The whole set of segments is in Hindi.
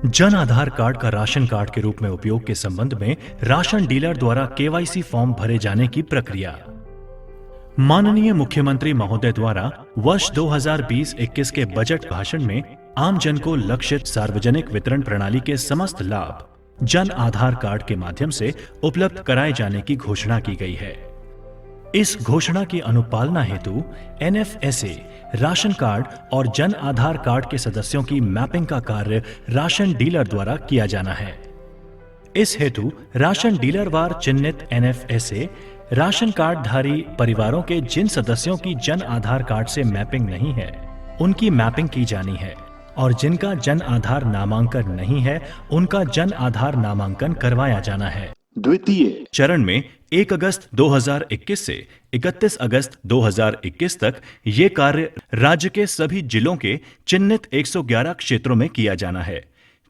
जन आधार कार्ड का राशन कार्ड के रूप में उपयोग के संबंध में राशन डीलर द्वारा केवाईसी फॉर्म भरे जाने की प्रक्रिया। माननीय मुख्यमंत्री महोदय द्वारा वर्ष 2020-21 के बजट भाषण में आम जन को लक्षित सार्वजनिक वितरण प्रणाली के समस्त लाभ जन आधार कार्ड के माध्यम से उपलब्ध कराए जाने की घोषणा की गई है। इस घोषणा की अनुपालना हेतु एनएफएसए राशन कार्ड और जन आधार कार्ड के सदस्यों की मैपिंग का कार्य राशन डीलर द्वारा किया जाना है। इस हेतु राशन डीलर वार चिन्हित एनएफएसए राशन कार्ड धारी परिवारों के जिन सदस्यों की जन आधार कार्ड से मैपिंग नहीं है, उनकी मैपिंग की जानी है और जिनका जन आधार नामांकन नहीं है, उनका जन आधार नामांकन करवाया जाना है। द्वितीय चरण में 1 अगस्त 2021 से 31 अगस्त 2021 तक ये कार्य राज्य के सभी जिलों के चिन्हित 111 क्षेत्रों में किया जाना है।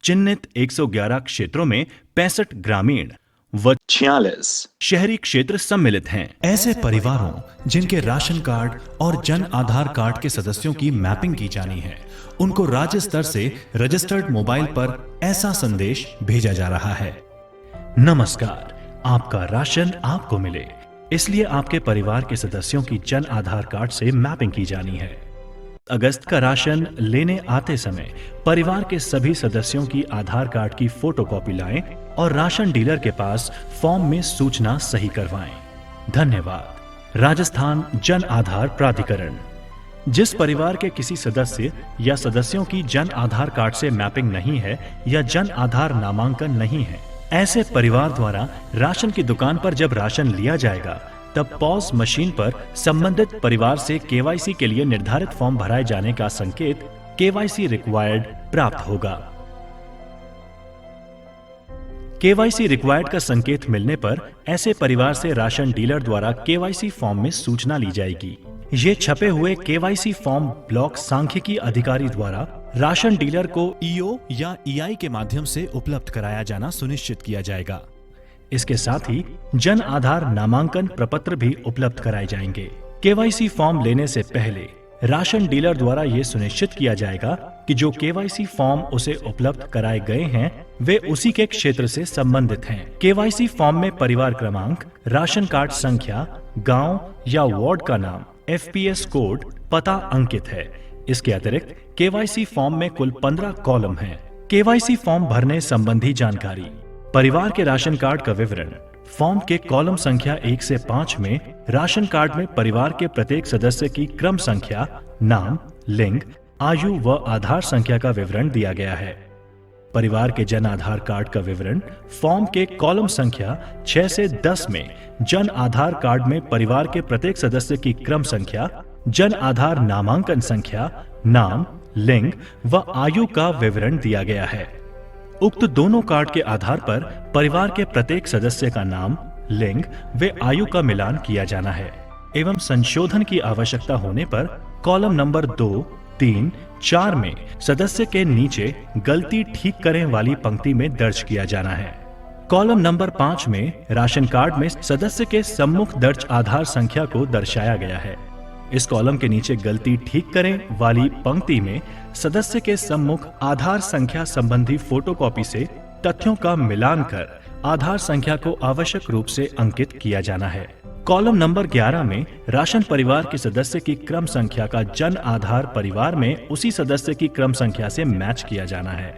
चिन्हित 111 क्षेत्रों में 65 ग्रामीण व 46 शहरी क्षेत्र सम्मिलित हैं। ऐसे परिवारों जिनके राशन कार्ड और जन आधार कार्ड के सदस्यों की मैपिंग की जानी है, उनको राज्य स्तर से रजिस्टर्ड मोबाइल पर ऐसा संदेश भेजा जा रहा है। नमस्कार, आपका राशन आपको मिले, इसलिए आपके परिवार के सदस्यों की जन आधार कार्ड से मैपिंग की जानी है। अगस्त का राशन लेने आते समय परिवार के सभी सदस्यों की आधार कार्ड की फोटोकॉपी लाएं और राशन डीलर के पास फॉर्म में सूचना सही करवाएं। धन्यवाद। राजस्थान जन आधार प्राधिकरण। जिस परिवार के किसी सदस्य या सदस्यों की जन आधार कार्ड से मैपिंग नहीं है या जन आधार नामांकन नहीं है, ऐसे परिवार द्वारा राशन की दुकान पर जब राशन लिया जाएगा, तब पॉज मशीन पर संबंधित परिवार से केवाईसी के लिए निर्धारित फॉर्म भराए जाने का संकेत केवाईसी रिक्वायर्ड प्राप्त होगा। केवाईसी रिक्वायर्ड का संकेत मिलने पर ऐसे परिवार से राशन डीलर द्वारा केवाईसी फॉर्म में सूचना ली जाएगी। ये छपे हुए केवाईसी फॉर्म ब्लॉक सांख्यिकी अधिकारी द्वारा राशन डीलर को ईओ या ईआई के माध्यम से उपलब्ध कराया जाना सुनिश्चित किया जाएगा। इसके साथ ही जन आधार नामांकन प्रपत्र भी उपलब्ध कराए जाएंगे। केवाईसी फॉर्म लेने से पहले राशन डीलर द्वारा ये सुनिश्चित किया जाएगा कि जो केवाईसी फॉर्म उसे उपलब्ध कराए गए हैं, वे उसी के क्षेत्र से संबंधित हैं। केवाईसी फॉर्म में परिवार क्रमांक, राशन कार्ड संख्या, गांव या वार्ड का नाम, एफपीएस कोड, पता अंकित है। इसके अतिरिक्त केवाईसी फॉर्म में कुल 15 कॉलम हैं। केवाईसी फॉर्म भरने संबंधी जानकारी। परिवार के राशन कार्ड का विवरण। फॉर्म के कॉलम संख्या 1 से 5 में राशन कार्ड में परिवार के प्रत्येक सदस्य की क्रम संख्या, नाम, लिंग, आयु व आधार संख्या का विवरण दिया गया है। परिवार के जन आधार कार्ड का विवरण। फॉर्म के कॉलम संख्या 6 से 10 में जन आधार कार्ड में परिवार के प्रत्येक सदस्य की क्रम संख्या, जन आधार नामांकन संख्या, नाम, लिंग व आयु का विवरण दिया गया है। उक्त दोनों कार्ड के आधार पर परिवार के प्रत्येक सदस्य का नाम, लिंग व आयु का मिलान किया जाना है एवं संशोधन की आवश्यकता होने पर कॉलम नंबर 2, 3, 4 में सदस्य के नीचे गलती ठीक करें वाली पंक्ति में दर्ज किया जाना है। कॉलम नंबर 5 में राशन कार्ड में सदस्य के सम्मुख दर्ज आधार संख्या को दर्शाया गया है। इस कॉलम के नीचे गलती ठीक करें वाली पंक्ति में सदस्य के सम्मुख आधार संख्या संबंधी फोटोकॉपी से तथ्यों का मिलान कर आधार संख्या को आवश्यक रूप से अंकित किया जाना है। कॉलम नंबर 11 में राशन परिवार के सदस्य की क्रम संख्या का जन आधार परिवार में उसी सदस्य की क्रम संख्या से मैच किया जाना है।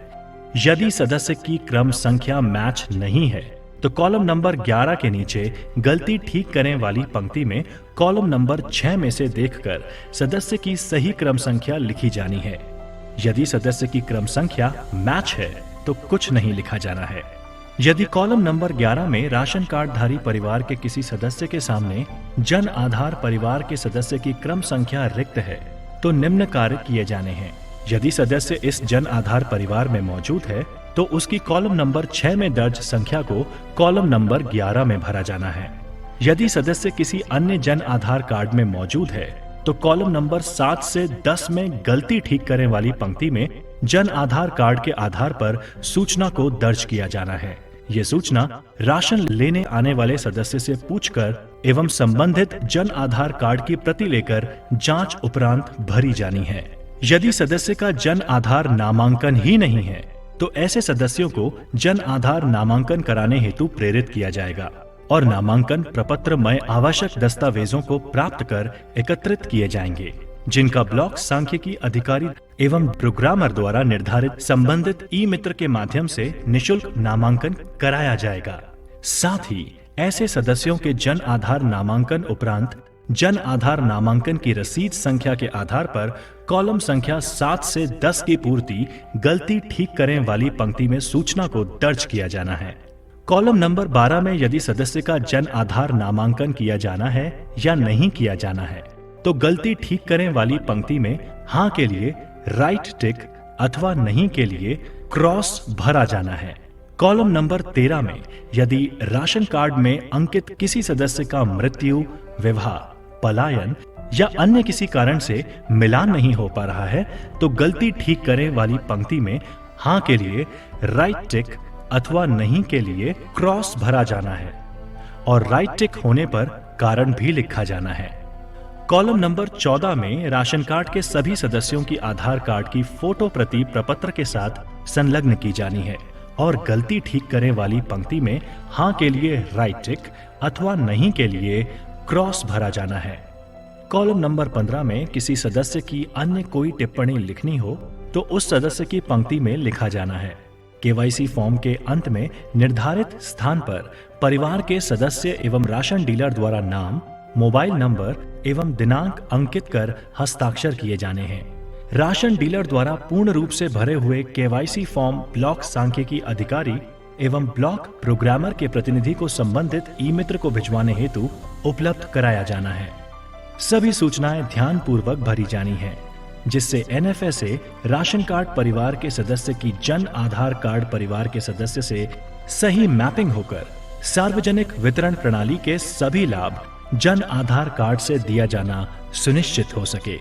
यदि सदस्य की क्रम संख्या मैच नहीं है तो कॉलम नंबर 11 के नीचे गलती ठीक करें वाली पंक्ति में कॉलम नंबर 6 में से देखकर सदस्य की सही क्रम संख्या लिखी जानी है। यदि सदस्य की क्रम संख्या मैच है तो कुछ नहीं लिखा जाना है। यदि कॉलम नंबर 11 में राशन कार्ड धारी परिवार के किसी सदस्य के सामने जन आधार परिवार के सदस्य की क्रम संख्या रिक्त है तो निम्न कार्य किए जाने हैं। यदि सदस्य इस जन आधार परिवार में मौजूद है तो उसकी कॉलम नंबर 6 में दर्ज संख्या को कॉलम नंबर 11 में भरा जाना है। यदि सदस्य किसी अन्य जन आधार कार्ड में मौजूद है तो कॉलम नंबर 7 से 10 में गलती ठीक करें वाली पंक्ति में जन आधार कार्ड के आधार पर सूचना को दर्ज किया जाना है। ये सूचना राशन लेने आने वाले सदस्य से पूछकर एवं संबंधित जन आधार कार्ड की प्रति लेकर जांच उपरांत भरी जानी है। यदि सदस्य का जन आधार नामांकन ही नहीं है तो ऐसे सदस्यों को जन आधार नामांकन कराने हेतु प्रेरित किया जाएगा और नामांकन प्रपत्र में आवश्यक दस्तावेजों को प्राप्त कर एकत्रित किए जाएंगे, जिनका ब्लॉक सांख्यिकी अधिकारी एवं प्रोग्रामर द्वारा निर्धारित संबंधित ई मित्र के माध्यम से निशुल्क नामांकन कराया जाएगा। साथ ही ऐसे सदस्यों के जन आधार नामांकन उपरांत जन आधार नामांकन की रसीद संख्या के आधार पर कॉलम संख्या 7 से 10 की पूर्ति गलती ठीक करें वाली पंक्ति में सूचना को दर्ज किया जाना है। कॉलम नंबर 12 में यदि सदस्य का जन आधार नामांकन किया जाना है या नहीं किया जाना है तो गलती ठीक करें वाली पंक्ति में हाँ के लिए राइट टिक अथवा नहीं के लिए क्रॉस भरा जाना है। कॉलम नंबर 13 में यदि राशन कार्ड में अंकित किसी सदस्य का मृत्यु, विवाह, पलायन या अन्य किसी कारण से मिलान नहीं हो पा रहा है तो गलती ठीक करें वाली पंक्ति में हाँ के लिए राइट टिक अथवा नहीं के लिए क्रॉस भरा जाना है और राइट टिक होने पर कारण भी लिखा जाना है। कॉलम नंबर 14 में राशन कार्ड के सभी सदस्यों की आधार कार्ड की फोटो प्रति प्रपत्र के साथ संलग्न की जानी है और गलती ठीक करें वाली पंक्ति में हाँ के लिए राइट टिक अथवा नहीं के लिए क्रॉस भरा जाना है। कॉलम नंबर 15 में किसी सदस्य की अन्य कोई टिप्पणी लिखनी हो तो उस सदस्य की पंक्ति में लिखा जाना है। केवाईसी फॉर्म के अंत में निर्धारित स्थान पर परिवार के सदस्य एवं राशन डीलर द्वारा नाम, मोबाइल नंबर एवं दिनांक अंकित कर हस्ताक्षर किए जाने हैं। राशन डीलर द्वारा पूर्ण रूप से भरे हुए केवाईसी फॉर्म ब्लॉक सांख्यिकी अधिकारी एवं ब्लॉक प्रोग्रामर के प्रतिनिधि को संबंधित ई मित्र को भिजवाने हेतु उपलब्ध कराया जाना है। सभी सूचनाएं ध्यान पूर्वक भरी जानी है, जिससे एनएफएसए राशन कार्ड परिवार के सदस्य की जन आधार कार्ड परिवार के सदस्य से सही मैपिंग होकर सार्वजनिक वितरण प्रणाली के सभी लाभ जन आधार कार्ड से दिया जाना सुनिश्चित हो सके।